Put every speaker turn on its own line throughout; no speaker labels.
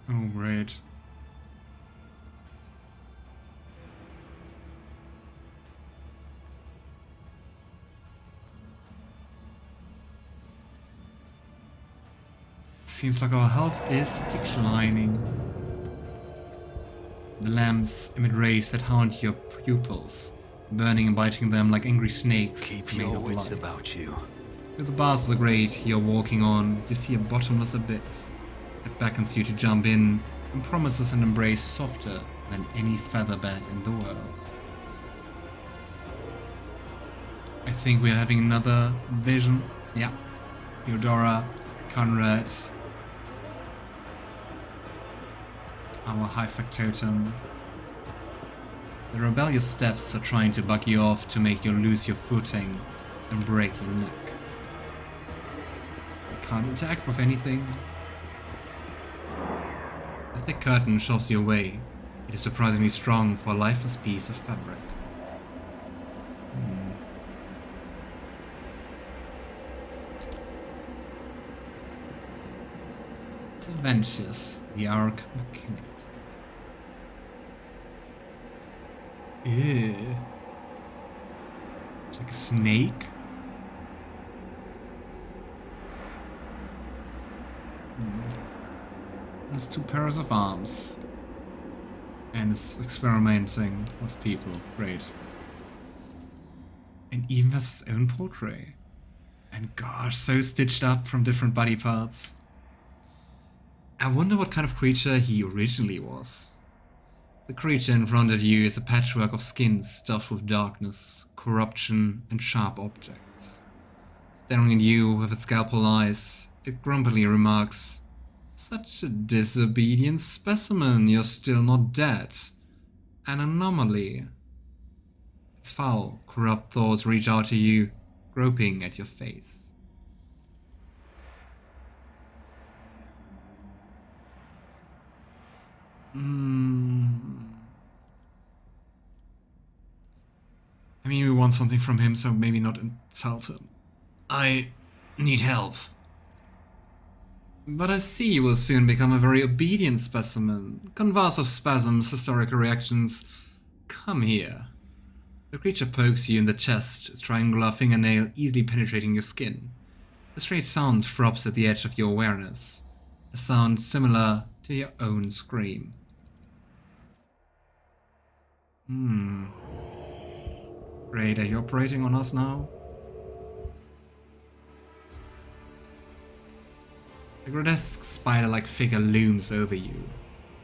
Oh, great. Seems like our health is declining. The lamps emit rays that haunt your pupils, burning and biting them like angry snakes.
Keep
made
your
of
wits
light.
about you.
Through the bars of the grate you're walking on, you see a bottomless abyss that beckons you to jump in and promises an embrace softer than any featherbed in the world. I think we're having another vision. Yeah. Eudora, Conrad, our high factotum. The rebellious steps are trying to bug you off to make you lose your footing and break your neck. You can't attack with anything. A thick curtain shoves you away. It is surprisingly strong for a lifeless piece of fabric. Adventures, the Archmachinator. Ew. It's like a snake. Has two pairs of arms. And is experimenting with people. Great. And even has his own portrait. And gosh, so stitched up from different body parts. I wonder what kind of creature he originally was. The creature in front of you is a patchwork of skins stuffed with darkness, corruption, and sharp objects. Staring at you with its scalpel eyes, it grumpily remarks, "Such a disobedient specimen, you're still not dead. An anomaly." Its foul, corrupt thoughts reach out to you, groping at your face. I mean, we want something from him, so maybe not insult him. I need help. But I see you will soon become a very obedient specimen, convulsive of spasms, hysterical reactions. Come here. The creature pokes you in the chest, its triangular fingernail easily penetrating your skin. A strange sound throbs at the edge of your awareness, a sound similar to your own scream. Great, are you operating on us now? A grotesque spider-like figure looms over you.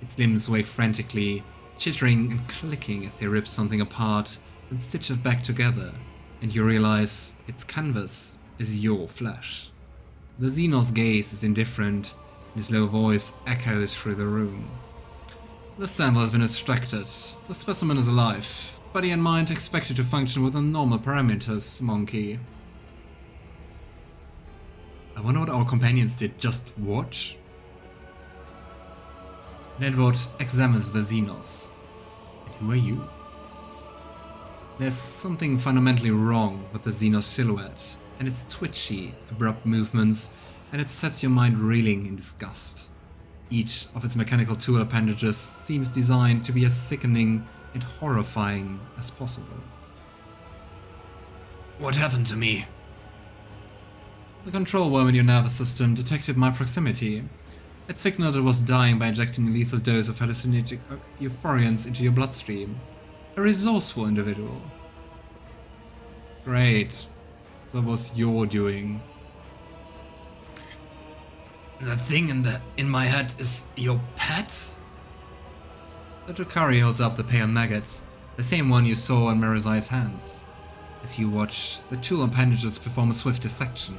Its limbs wave frantically, chittering and clicking as they rip something apart, then stitch it back together, and you realize its canvas is your flesh. The Xenos gaze is indifferent, and his low voice echoes through the room. The sample has been extracted. The specimen is alive. Body and mind expected to function within normal parameters, monkey. I wonder what our companions did, just watch? Edward examines the Xenos. And who are you? There's something fundamentally wrong with the Xenos silhouette, and its twitchy, abrupt movements, and it sets your mind reeling in disgust. Each of its mechanical tool appendages seems designed to be as sickening and horrifying as possible. What happened to me? The control worm in your nervous system detected my proximity. It signaled it was dying by injecting a lethal dose of hallucinogenic euphorians into your bloodstream. A resourceful individual. Great. So that was your doing. That thing in my head is your pet? The Drukhari holds up the pale maggot, the same one you saw in Marazhai's hands. As you watch, the tool appendages perform a swift dissection.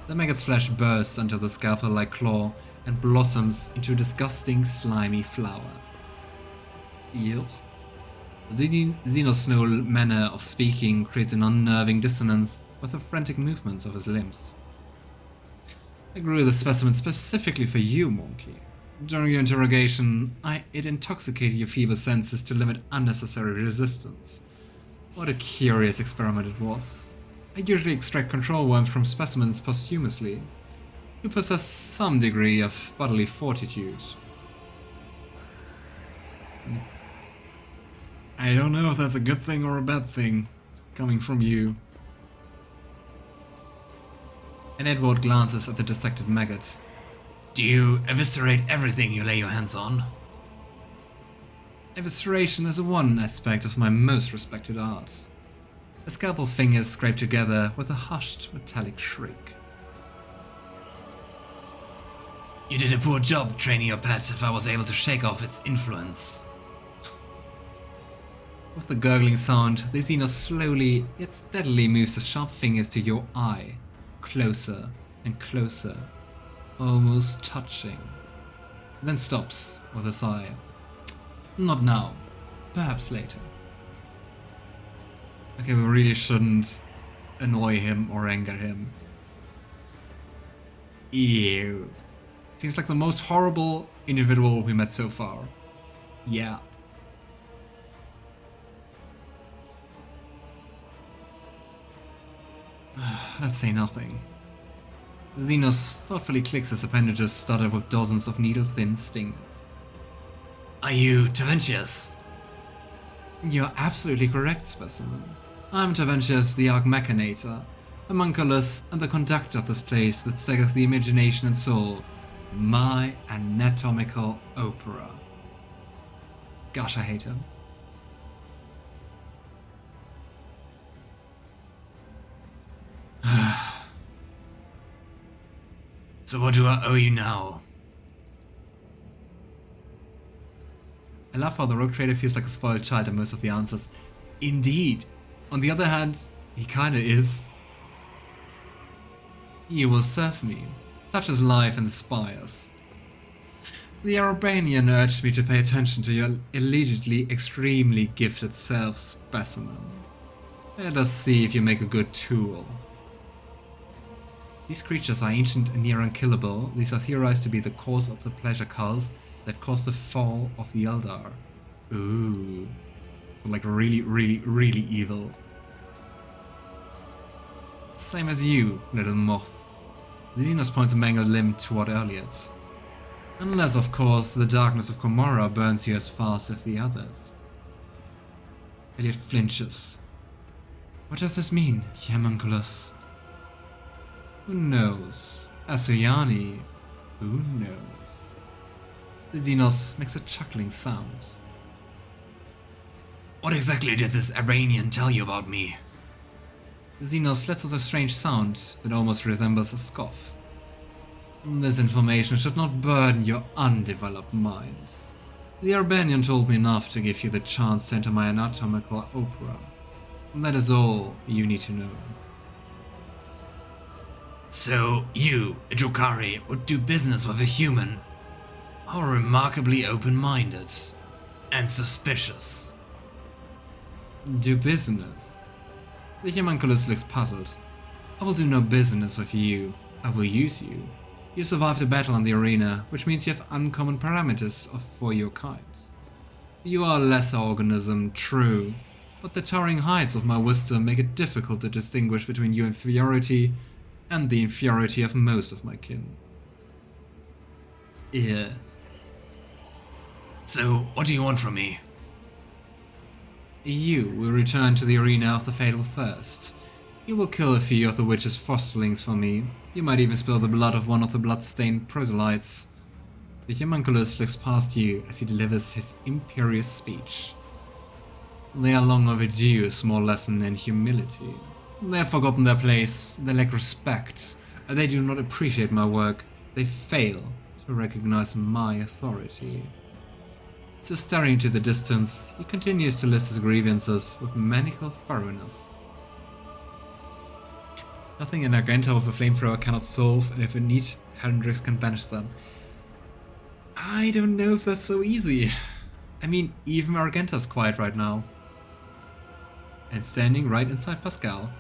The maggot's flesh bursts under the scalpel-like claw and blossoms into a disgusting, slimy flower. Yuck. The Xenos' manner of speaking creates an unnerving dissonance with the frantic movements of his limbs. I grew the specimen specifically for you, monkey. During your interrogation, it intoxicated your feeble senses to limit unnecessary resistance. What a curious experiment it was. I usually extract control worms from specimens posthumously. You possess some degree of bodily fortitude. I don't know if that's a good thing or a bad thing, coming from you. And Edward glances at the dissected maggot. Do you eviscerate everything you lay your hands on? Evisceration is one aspect of my most respected art. The scalpel's fingers scrape together with a hushed metallic shriek. You did a poor job training your pet if I was able to shake off its influence. With the gurgling sound, the Xenos slowly yet steadily moves the sharp fingers to your eye, closer and closer, almost touching. Then stops with a sigh. Not now, perhaps later. Okay, we really shouldn't annoy him or anger him. Ew. Seems like the most horrible individual we met so far. Yeah. Let's say nothing. Xenos thoughtfully clicks his appendages studded with dozens of needle-thin stingers. Are you Taventius? You're absolutely correct, specimen. I'm Taventius the Archmachinator, homunculus and the conductor of this place that staggers the imagination and soul. My anatomical opera. Gosh, I hate him. So what do I owe you now? I love how the rogue trader feels like a spoiled child in most of the answers. Indeed. On the other hand, he kinda is. You will serve me. Such as life inspires. The Arabanian urged me to pay attention to your allegedly extremely gifted self, specimen. Let us see if you make a good tool. These creatures are ancient and near unkillable. These are theorized to be the cause of the pleasure cults that caused the fall of the Eldar. Ooh. So like really, really, really evil. Same as you, little moth. The Xenos points a mangled limb toward Yrliet. Unless, of course, the darkness of Gomorrah burns you as fast as the others. Yrliet flinches. What does this mean, homunculus? Who knows? Asuyani, who knows? The Xenos makes a chuckling sound. What exactly did this Arabanian tell you about me? The Xenos lets out a strange sound that almost resembles a scoff. This information should not burden your undeveloped mind. The Arabanian told me enough to give you the chance to enter my anatomical opera. And that is all you need to know. So you, a Drukhari, would do business with a human? How remarkably open-minded. And suspicious. Do business? The homunculus looks puzzled. I will do no business with you. I will use you. You survived a battle in the arena, which means you have uncommon parameters for your kind. You are a lesser organism, true, but the towering heights of my wisdom make it difficult to distinguish between your inferiority and the inferiority of most of my kin. Yeah. So, what do you want from me? You will return to the arena of the Fatal Thirst. You will kill a few of the witch's fosterlings for me. You might even spill the blood of one of the blood-stained proselytes. The homunculus looks past you as he delivers his imperious speech. They are long overdue a small lesson in humility. They have forgotten their place, they lack respect, they do not appreciate my work, they fail to recognize my authority. Still staring into the distance, he continues to list his grievances with maniacal thoroughness. Nothing an Argenta with a flamethrower cannot solve, and if in need, Heinrix can banish them. I don't know if that's so easy. I mean, even Argenta's quiet right now. And standing right inside Pasqal.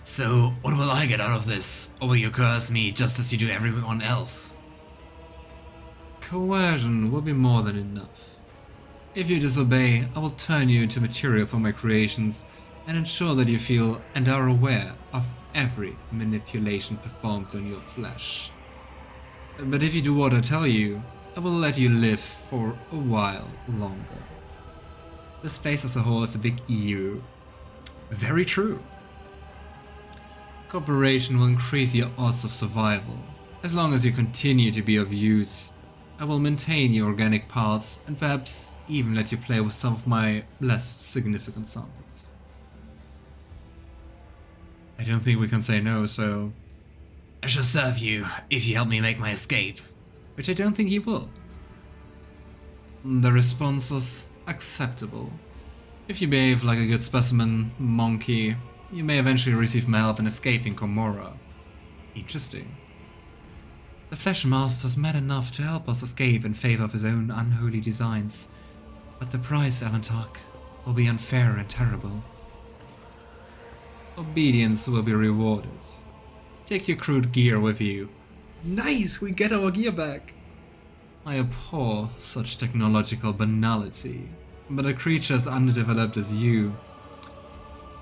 So, what will I get out of this? Or will you curse me just as you do everyone else? Coercion will be more than enough. If you disobey, I will turn you into material for my creations and ensure that you feel and are aware of every manipulation performed on your flesh. But if you do what I tell you, I will let you live for a while longer. This place as a whole is a big EU. Very true. Cooperation will increase your odds of survival. As long as you continue to be of use, I will maintain your organic parts and perhaps even let you play with some of my less significant samples. I don't think we can say no, so I shall serve you if you help me make my escape. Which I don't think he will. The response was acceptable. If you behave like a good specimen, monkey, you may eventually receive my help in escaping Komorra. Interesting. The Flesh Master's mad enough to help us escape in favor of his own unholy designs, but the price, Alantak, will be unfair and terrible. Obedience will be rewarded. Take your crude gear with you. Nice, we get our gear back. I abhor such technological banality, but a creature as underdeveloped as you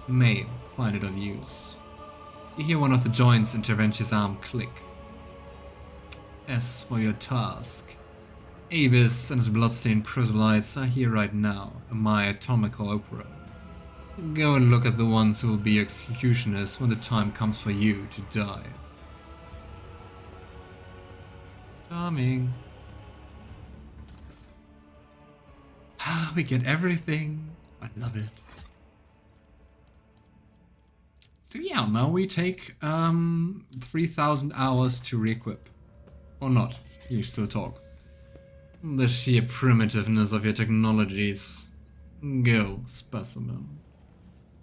may find it of use. You hear one of the joints in Terentius' arm click. As for your task, Avis and his bloodstained proselytes are here right now in my atomical opera. Go and look at the ones who will be executioners when the time comes for you to die. Charming. We get everything. I love it. So yeah, now we take 3,000 hours to re-equip. Or not, you still talk. The sheer primitiveness of your technologies. Go, specimen.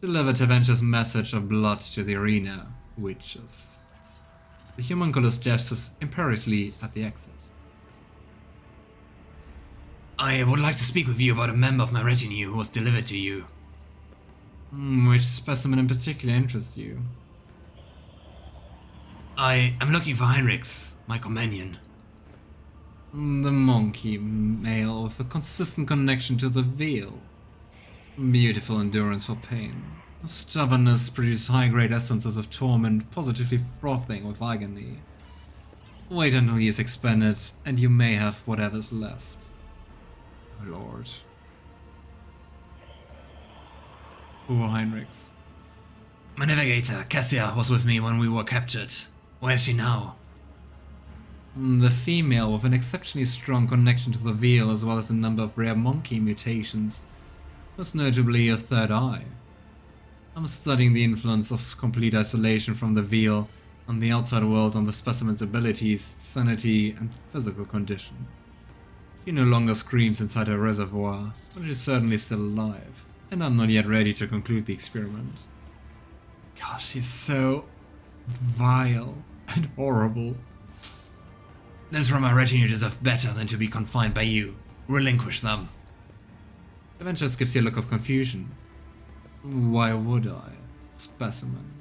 Deliver Taventure's message of blood to the arena, witches. The homunculus gestures imperiously at the exit. I would like to speak with you about a member of my retinue who was delivered to you. Which specimen in particular interests you? I am looking for Heinrix, my companion. The monkey male with a consistent connection to the veil. Beautiful endurance for pain. Stubbornness produces high-grade essences of torment, positively frothing with agony. Wait until he is expended, and you may have whatever's left. My lord. Poor Heinrix. My navigator, Cassia, was with me when we were captured. Where is she now? The female, with an exceptionally strong connection to the veil as well as a number of rare monkey mutations, most notably a third eye. I'm studying the influence of complete isolation from the veil on the outside world on the specimen's abilities, sanity, and physical condition. She no longer screams inside her reservoir, but she's certainly still alive, and I'm not yet ready to conclude the experiment. Gosh, she's so vile and horrible. Those from our retinue deserve better than to be confined by you. Relinquish them. Adventures gives you a look of confusion. Why would I, specimen?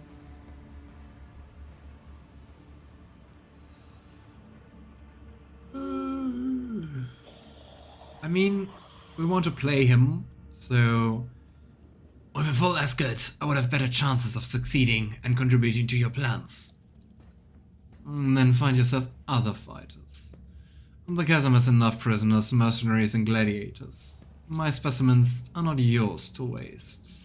I mean, we want to play him, so with a full escort, I would have better chances of succeeding and contributing to your plans. Then find yourself other fighters. The chasm has enough prisoners, mercenaries, and gladiators. My specimens are not yours to waste.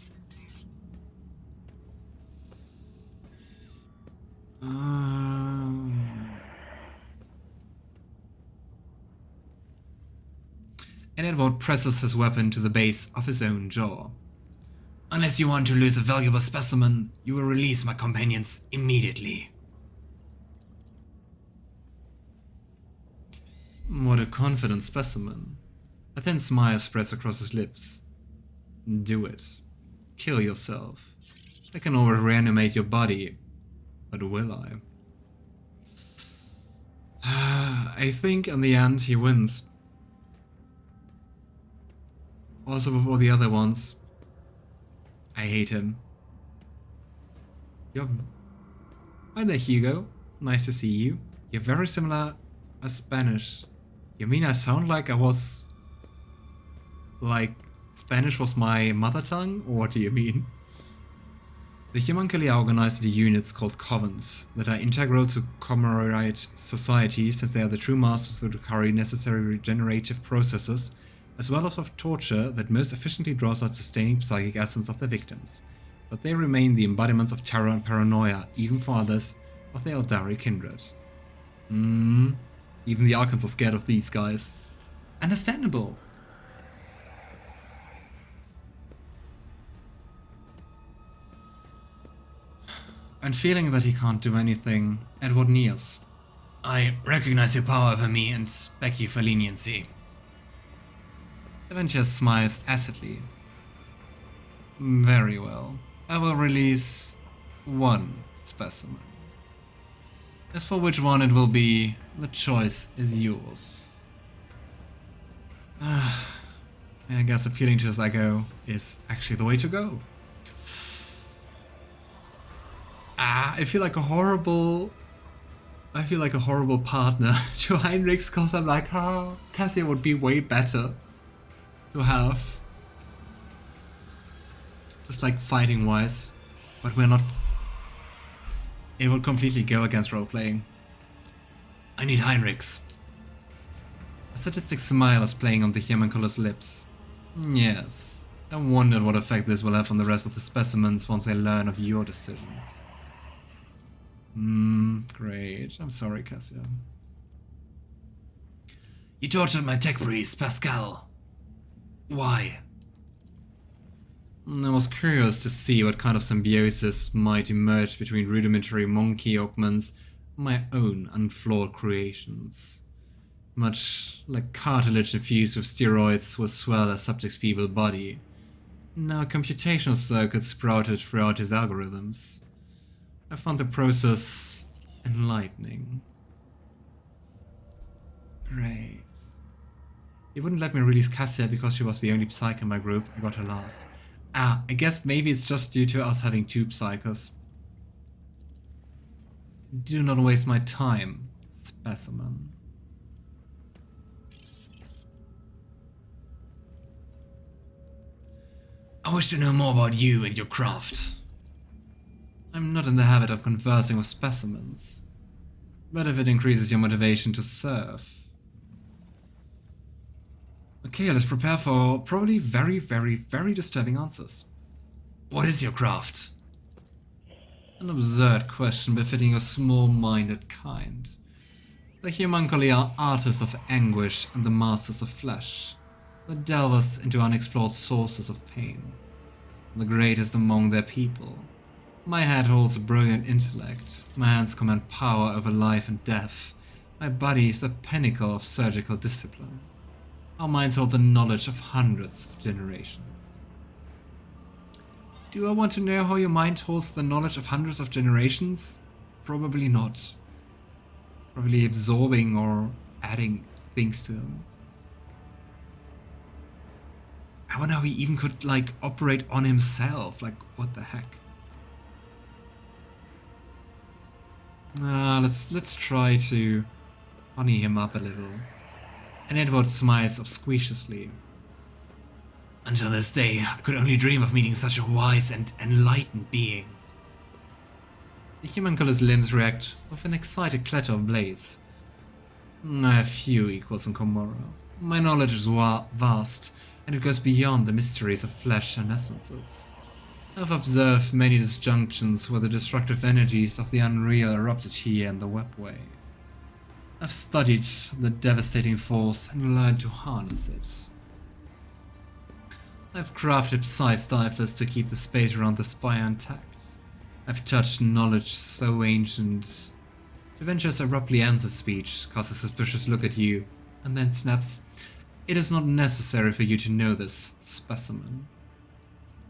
And Edward presses his weapon to the base of his own jaw. Unless you want to lose a valuable specimen, you will release my companions immediately. What a confident specimen. A thin smile spreads across his lips. Do it. Kill yourself. I can always reanimate your body, but will I? I think in the end he wins. Also with all the other ones. I hate him. Hi there, Hugo. Nice to see you. You're very similar as Spanish. You mean I sound like I was... like Spanish was my mother tongue? Or what do you mean? The humancally are organized into units called covens that are integral to commemorate society, since they are the true masters of the Drukhari necessary regenerative processes, as well as of torture that most efficiently draws out sustaining psychic essence of their victims. But they remain the embodiments of terror and paranoia, even for others of the Eldari kindred. Even the Archons are scared of these guys. Understandable. And feeling that he can't do anything, Edward kneels. I recognize your power over me and beg you for leniency. Adaventure smiles acidly. Very well. I will release one specimen. As for which one it will be, the choice is yours. I guess appealing to his ego is actually the way to go. I feel like a horrible partner to Heinrix, because I'm like, Cassia would be way better to have. Just like fighting wise. But we're not. It would completely go against roleplaying. I need Heinrix. A sadistic smile is playing on the humancular's lips. Yes. I wondered what effect this will have on the rest of the specimens once they learn of your decisions. Great. I'm sorry, Cassia. You tortured my tech priest, Pasqal. Why? I was curious to see what kind of symbiosis might emerge between rudimentary monkey augments and my own unflawed creations. Much like cartilage infused with steroids will swell a subject's feeble body. Now computational circuits sprouted throughout his algorithms. I found the process enlightening. Great. He wouldn't let me release Cassia because she was the only Psyker in my group. I got her last. I guess maybe it's just due to us having two Psykers. Do not waste my time, specimen. I wish to know more about you and your craft. I'm not in the habit of conversing with specimens, but if it increases your motivation to serve. Okay, let's prepare for probably very, very, very disturbing answers. What is your craft? An absurd question befitting a small-minded kind. The humanculi are artists of anguish and the masters of flesh, the delvers into unexplored sources of pain, the greatest among their people. My head holds a brilliant intellect, my hands command power over life and death, my body is the pinnacle of surgical discipline. Our minds hold the knowledge of hundreds of generations. Do I want to know how your mind holds the knowledge of hundreds of generations? Probably not. Probably absorbing or adding things to them. I wonder how he even could, like, operate on himself. Like, what the heck? Let's try to honey him up a little. And Edward smiles obsequiously. Until this day, I could only dream of meeting such a wise and enlightened being. The humancular's limbs react with an excited clatter of blades. I have few equals in Komorra. My knowledge is vast, and it goes beyond the mysteries of flesh and essences. I've observed many disjunctions where the destructive energies of the unreal erupted here in the webway. I've studied the devastating force and learned to harness it. I've crafted psi-stiflers to keep the space around the spire intact. I've touched knowledge so ancient. Adventurous abruptly ends his speech, casts a suspicious look at you, and then snaps, "It is not necessary for you to know this, specimen."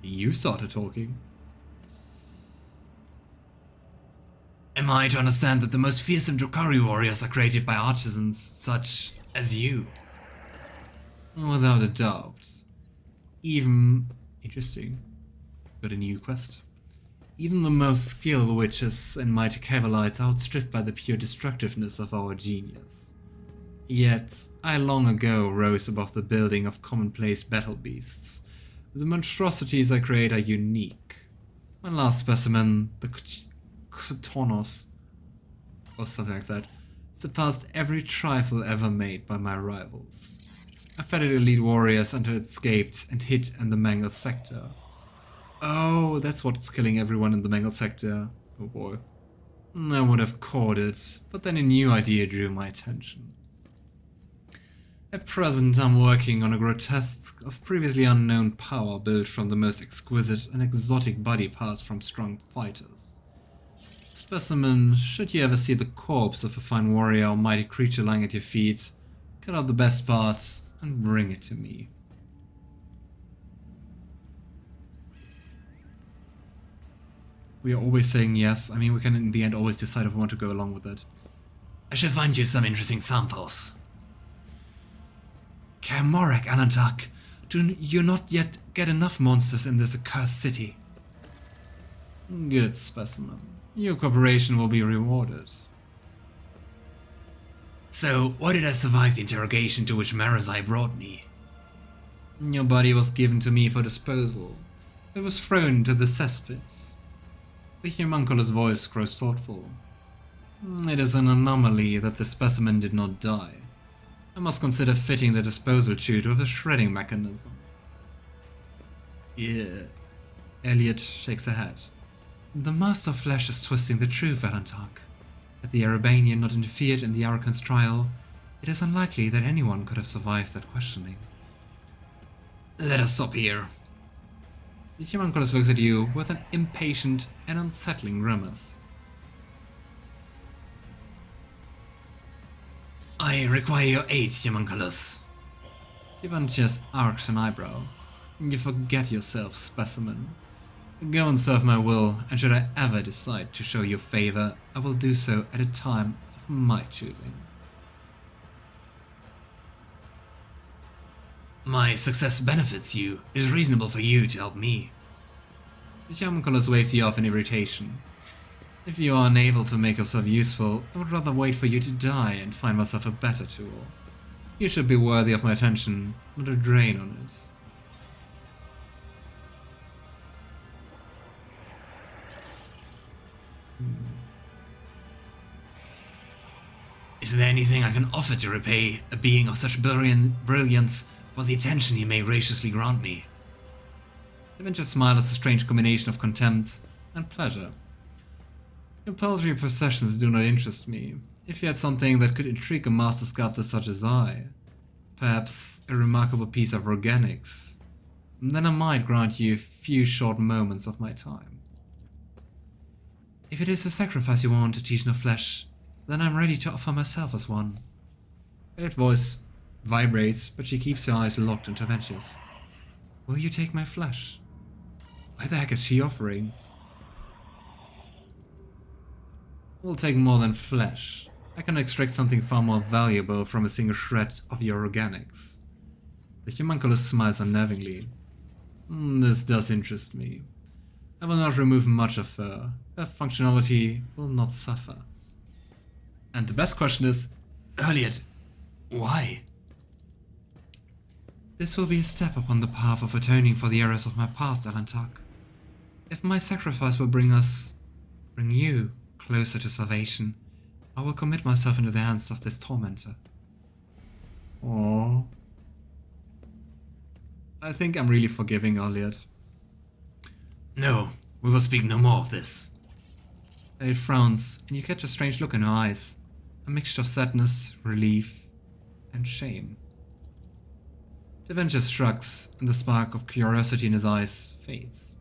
You started talking. Am I to understand that the most fearsome Drukhari warriors are created by artisans such as you? Without a doubt. Even... interesting. Got a new quest. Even the most skilled witches and mighty Cavalites are outstripped by the pure destructiveness of our genius. Yet, I long ago rose above the building of commonplace battle beasts. The monstrosities I create are unique. My last specimen, the Koronus, or something like that, surpassed every trifle ever made by my rivals. I fed it elite warriors until it escaped and hid in the Mangle sector. Oh, that's what's killing everyone in the Mangle sector. Oh boy. I would have caught it, but then a new idea drew my attention. At present, I'm working on a grotesque of previously unknown power built from the most exquisite and exotic body parts from strong fighters. Specimen, should you ever see the corpse of a fine warrior or mighty creature lying at your feet, cut out the best parts and bring it to me. We are always saying yes. I mean, we can in the end always decide if we want to go along with it. I shall find you some interesting samples. Camorek, Alantak, do you not yet get enough monsters in this accursed city? Good specimen. Your cooperation will be rewarded. So, why did I survive the interrogation to which Marazhai brought me? Your body was given to me for disposal. It was thrown into the cesspit. The homunculus voice grows thoughtful. It is an anomaly that the specimen did not die. I must consider fitting the disposal chute with a shredding mechanism. Yeah. Yrliet shakes her head. The Master of Flesh is twisting the truth, Alantak. Had the Erebanian not interfered in the Archon's trial, it is unlikely that anyone could have survived that questioning. Let us stop here. The homunculus looks at you with an impatient and unsettling grimace. I require your aid, homunculus. Adaventure arcs an eyebrow. You forget yourself, specimen. Go and serve my will, and should I ever decide to show you favor, I will do so at a time of my choosing. My success benefits you. It is reasonable for you to help me. The homunculus waves you off in irritation. If you are unable to make yourself useful, I would rather wait for you to die and find myself a better tool. You should be worthy of my attention, not a drain on it. Is there anything I can offer to repay a being of such brilliance for the attention he may graciously grant me? Adaventure smiles a strange combination of contempt and pleasure. Your paltry possessions do not interest me. If you had something that could intrigue a master sculptor such as I, perhaps a remarkable piece of organics, then I might grant you a few short moments of my time. If it is a sacrifice you want to teach no flesh, then I'm ready to offer myself as one. Her voice vibrates, but she keeps her eyes locked into Adventure's. Will you take my flesh? Why the heck is she offering? We'll take more than flesh. I can extract something far more valuable from a single shred of your organics. The homunculus smiles unnervingly. This does interest me. I will not remove much of her. Her functionality will not suffer. And the best question is, Yrliet, why? This will be a step upon the path of atoning for the errors of my past, Alantak. If my sacrifice will bring you closer to salvation, I will commit myself into the hands of this tormentor. Aww. I think I'm really forgiving Yrliet. No, we will speak no more of this. And it frowns, and you catch a strange look in her eyes. A mixture of sadness, relief, and shame. Adaventure shrugs, and the spark of curiosity in his eyes fades.